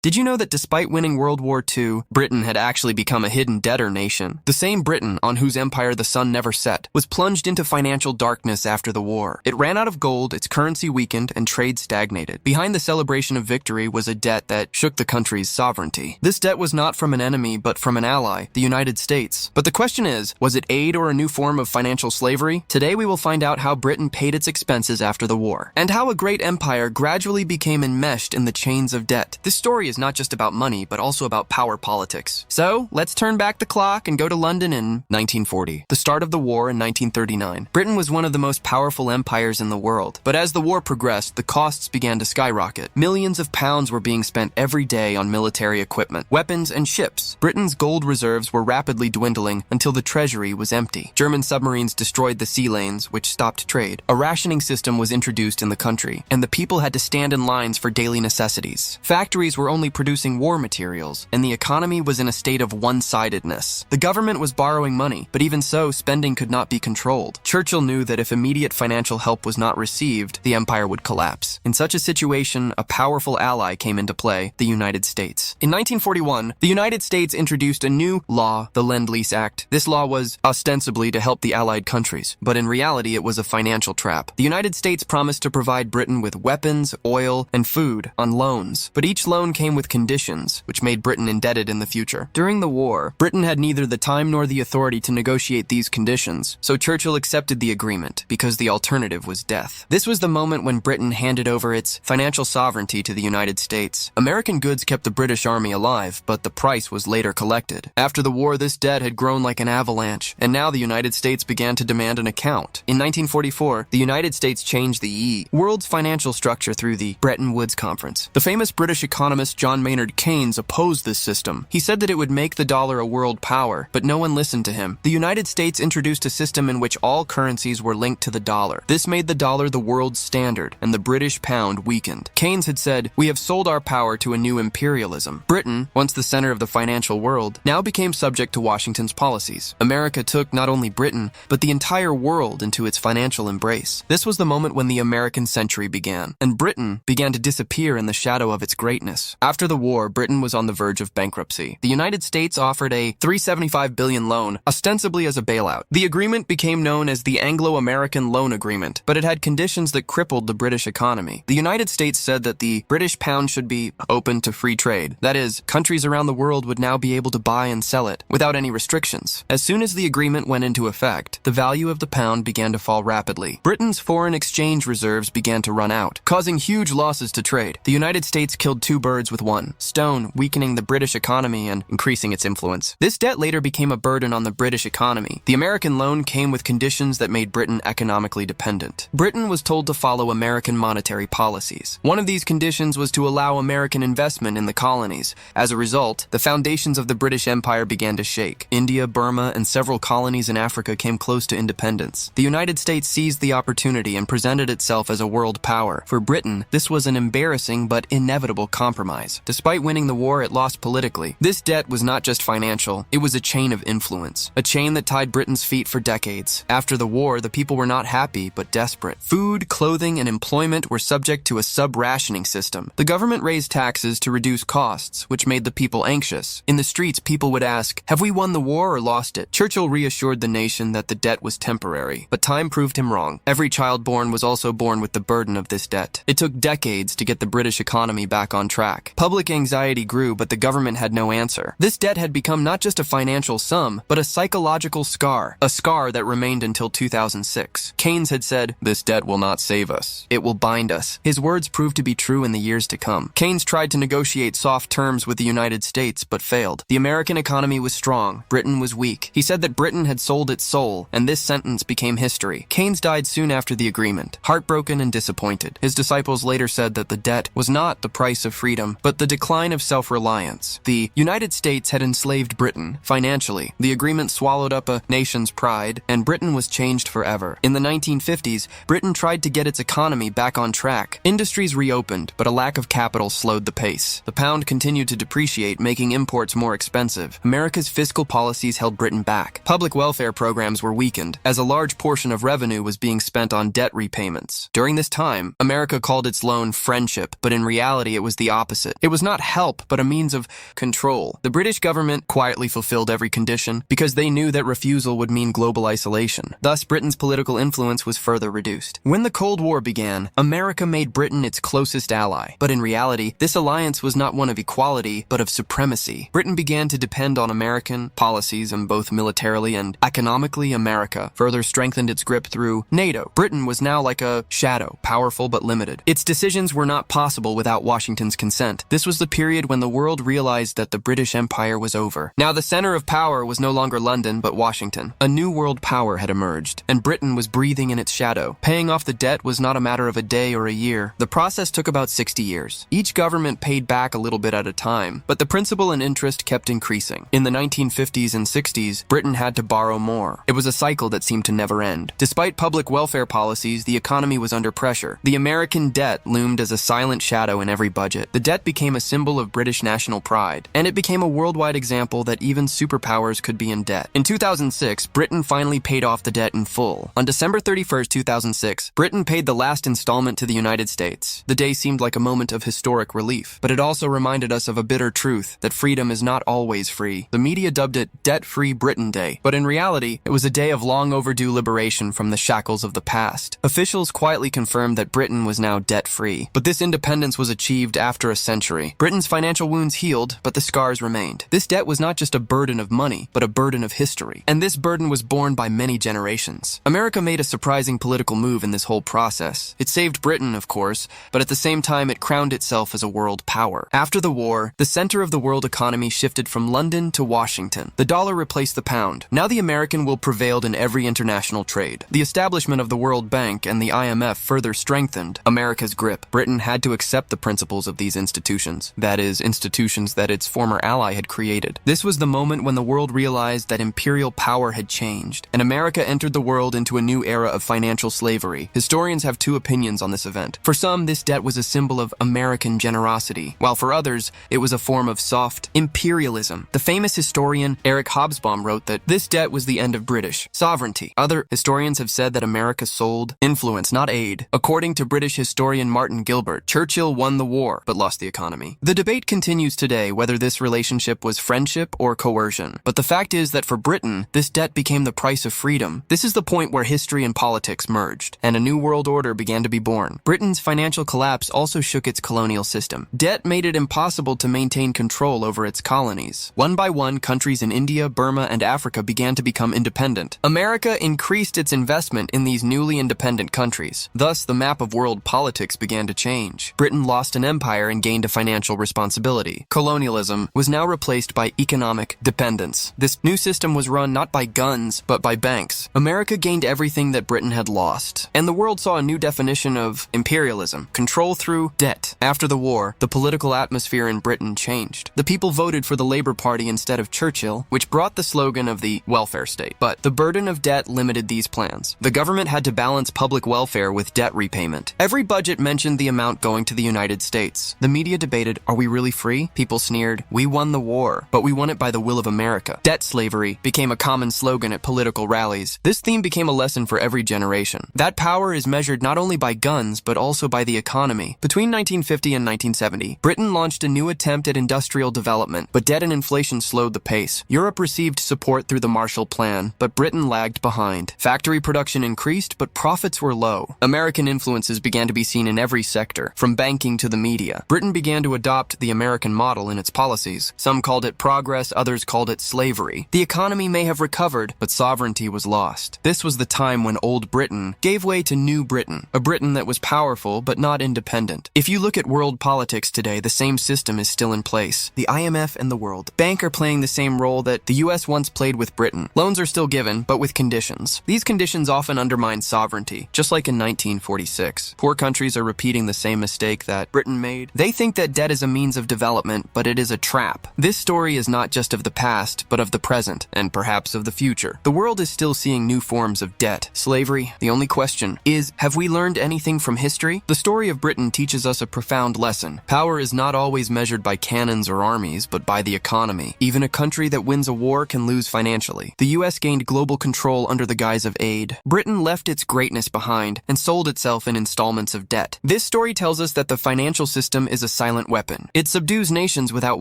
Did you know that despite winning World War II, Britain had actually become a hidden debtor nation? The same Britain, on whose empire the sun never set, was plunged into financial darkness after the war. It ran out of gold, its currency weakened, and trade stagnated. Behind the celebration of victory was a debt that shook the country's sovereignty. This debt was not from an enemy, but from an ally, the United States. But the question is, was it aid or a new form of financial slavery? Today we will find out how Britain paid its expenses after the war, and how a great empire gradually became enmeshed in the chains of debt. This story is not just about money, but also about power politics. So, let's turn back the clock and go to London in 1940, the start of the war in 1939. Britain was one of the most powerful empires in the world, but as the war progressed, the costs began to skyrocket. Millions of pounds were being spent every day on military equipment, weapons, and ships. Britain's gold reserves were rapidly dwindling until the treasury was empty. German submarines destroyed the sea lanes, which stopped trade. A rationing system was introduced in the country, and the people had to stand in lines for daily necessities. Factories were only producing war materials, and the economy was in a state of one-sidedness. The government was borrowing money, but even so, spending could not be controlled. Churchill knew that if immediate financial help was not received, the empire would collapse. In such a situation, a powerful ally came into play, the United States. In 1941, the United States introduced a new law, the Lend-Lease Act. This law was ostensibly to help the Allied countries, but in reality it was a financial trap. The United States promised to provide Britain with weapons, oil, and food on loans, but each loan came with conditions, which made Britain indebted in the future. During the war, Britain had neither the time nor the authority to negotiate these conditions, so Churchill accepted the agreement because the alternative was death. This was the moment when Britain handed over its financial sovereignty to the United States. American goods kept the British Army alive, but the price was later collected. After the war, this debt had grown like an avalanche, and now the United States began to demand an account. In 1944, the United States changed the world's financial structure through the Bretton Woods Conference. The famous British economist John Maynard Keynes opposed this system. He said that it would make the dollar a world power, but no one listened to him. The United States introduced a system in which all currencies were linked to the dollar. This made the dollar the world's standard, and the British pound weakened. Keynes had said, "We have sold our power to a new imperialism." Britain, once the center of the financial world, now became subject to Washington's policies. America took not only Britain, but the entire world into its financial embrace. This was the moment when the American century began, and Britain began to disappear in the shadow of its greatness. After the war, Britain was on the verge of bankruptcy. The United States offered a $375 billion loan, ostensibly as a bailout. The agreement became known as the Anglo-American Loan Agreement, but it had conditions that crippled the British economy. The United States said that the British pound should be open to free trade. That is, countries around the world would now be able to buy and sell it without any restrictions. As soon as the agreement went into effect, the value of the pound began to fall rapidly. Britain's foreign exchange reserves began to run out, causing huge losses to trade. The United States killed two birds with one stone, weakening the British economy and increasing its influence. This debt later became a burden on the British economy. The American loan came with conditions that made Britain economically dependent. Britain was told to follow American monetary policies. One of these conditions was to allow American investment in the colonies. As a result, the foundations of the British Empire began to shake. India, Burma, and several colonies in Africa came close to independence. The United States seized the opportunity and presented itself as a world power. For Britain, this was an embarrassing but inevitable compromise. Despite winning the war, it lost politically. This debt was not just financial, it was a chain of influence, a chain that tied Britain's feet for decades. After the war, the people were not happy, but desperate. Food, clothing, and employment were subject to a sub-rationing system. The government raised taxes to reduce costs, which made the people anxious. In the streets, people would ask, "Have we won the war or lost it?" Churchill reassured the nation that the debt was temporary, but time proved him wrong. Every child born was also born with the burden of this debt. It took decades to get the British economy back on track. Public anxiety grew, but the government had no answer. This debt had become not just a financial sum, but a psychological scar, a scar that remained until 2006. Keynes had said, "This debt will not save us. It will bind us." His words proved to be true in the years to come. Keynes tried to negotiate soft terms with the United States, but failed. The American economy was strong. Britain was weak. He said that Britain had sold its soul, and this sentence became history. Keynes died soon after the agreement, heartbroken and disappointed. His disciples later said that the debt was not the price of freedom, but the decline of self-reliance. The United States had enslaved Britain financially. The agreement swallowed up a nation's pride, and Britain was changed forever. In the 1950s, Britain tried to get its economy back on track. Industries reopened, but a lack of capital slowed the pace. The pound continued to depreciate, making imports more expensive. America's fiscal policies held Britain back. Public welfare programs were weakened, as a large portion of revenue was being spent on debt repayments. During this time, America called its loan friendship, but in reality it was the opposite. opposite. It was not help, but a means of control. The British government quietly fulfilled every condition because they knew that refusal would mean global isolation. Thus, Britain's political influence was further reduced. When the Cold War began, America made Britain its closest ally. But in reality, this alliance was not one of equality, but of supremacy. Britain began to depend on American policies, and both militarily and economically, America further strengthened its grip through NATO. Britain was now like a shadow, powerful but limited. Its decisions were not possible without Washington's consent. This was the period when the world realized that the British Empire was over. Now the center of power was no longer London, but Washington. A new world power had emerged, and Britain was breathing in its shadow. Paying off the debt was not a matter of a day or a year. The process took about 60 years. Each government paid back a little bit at a time, but the principal and interest kept increasing. In the 1950s and 60s, Britain had to borrow more. It was a cycle that seemed to never end. Despite public welfare policies, the economy was under pressure. The American debt loomed as a silent shadow in every budget. The debt became a symbol of British national pride, and it became a worldwide example that even superpowers could be in debt. In 2006, Britain finally paid off the debt in full. On December 31st, 2006, Britain paid the last installment to the United States. The day seemed like a moment of historic relief, but it also reminded us of a bitter truth, that freedom is not always free. The media dubbed it Debt-Free Britain Day, but in reality, it was a day of long overdue liberation from the shackles of the past. Officials quietly confirmed that Britain was now debt-free, but this independence was achieved after a century. Britain's financial wounds healed, but the scars remained. This debt was not just a burden of money, but a burden of history, and this burden was borne by many generations. America made a surprising political move in this whole process. It saved Britain, of course, but at the same time it crowned itself as a world power. After the war, the center of the world economy shifted from London to Washington. The dollar replaced the pound. Now the American will prevailed in every international trade. The establishment of the World Bank and the IMF further strengthened America's grip. Britain had to accept the principles of these institutions, that is, institutions that its former ally had created. This was the moment when the world realized that imperial power had changed, and America entered the world into a new era of financial slavery. Historians have two opinions on this event. For some, this debt was a symbol of American generosity, while for others, it was a form of soft imperialism. The famous historian Eric Hobsbawm wrote that this debt was the end of British sovereignty. Other historians have said that America sold influence, not aid. According to British historian Martin Gilbert, Churchill won the war, but lost the economy. The debate continues today whether this relationship was friendship or coercion. But the fact is that for Britain, this debt became the price of freedom. This is the point where history and politics merged, and a new world order began to be born. Britain's financial collapse also shook its colonial system. Debt made it impossible to maintain control over its colonies. One by one, countries in India, Burma, and Africa began to become independent. America increased its investment in these newly independent countries. Thus, the map of world politics began to change. Britain lost an empire and gained a financial responsibility. Colonialism was now replaced by economic dependence. This new system was run not by guns, but by banks. America gained everything that Britain had lost, and the world saw a new definition of imperialism: control through debt. After the war, the political atmosphere in Britain changed. The people voted for the Labour Party instead of Churchill, which brought the slogan of the welfare state. But the burden of debt limited these plans. The government had to balance public welfare with debt repayment. Every budget mentioned the amount going to the United States. The media debated, are we really free? People sneered, we won the war, but we won it by the will of America. Debt slavery became a common slogan at political rallies. This theme became a lesson for every generation. That power is measured not only by guns, but also by the economy. Between 1950 and 1970, Britain launched a new attempt at industrial development, but debt and inflation slowed the pace. Europe received support through the Marshall Plan, but Britain lagged behind. Factory production increased, but profits were low. American influences began to be seen in every sector, from banking to the media. Britain began to adopt the American model in its policies. Some called it progress, others called it slavery. The economy may have recovered, but sovereignty was lost. This was the time when old Britain gave way to new Britain, a Britain that was powerful but not independent. If you look at world politics today, the same system is still in place. The IMF and the World Bank are playing the same role that the US once played with Britain. Loans are still given, but with conditions. These conditions often undermine sovereignty, just like in 1946. Poor countries are repeating the same mistake that Britain made. They think that debt is a means of development, but it is a trap. This story is not just of the past, but of the present, and perhaps of the future. The world is still seeing new forms of debt, slavery. The only question is, have we learned anything from history? The story of Britain teaches us a profound lesson. Power is not always measured by cannons or armies, but by the economy. Even a country that wins a war can lose financially. The US gained global control under the guise of aid. Britain left its greatness behind and sold itself in installments of debt. This story tells us that the financial system is a silent weapon. It subdues nations without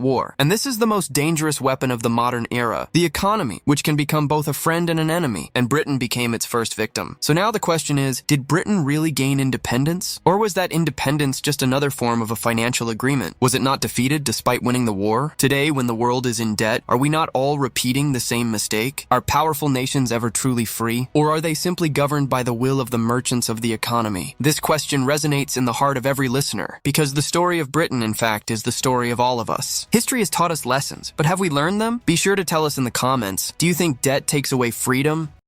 war. And this is the most dangerous weapon of the modern era, the economy, which can become both a friend and an enemy, and Britain became its first victim. So now the question is, did Britain really gain independence? Or was that independence just another form of a financial agreement? Was it not defeated despite winning the war? Today, when the world is in debt, are we not all repeating the same mistake? Are powerful nations ever truly free? Or are they simply governed by the will of the merchants of the economy? This question resonates in the heart of every listener, because the story of Britain, in fact, is the story of all of us. History has taught us lessons, but have we learned them? Be sure to tell us in the comments. Do you think debt takes away freedom?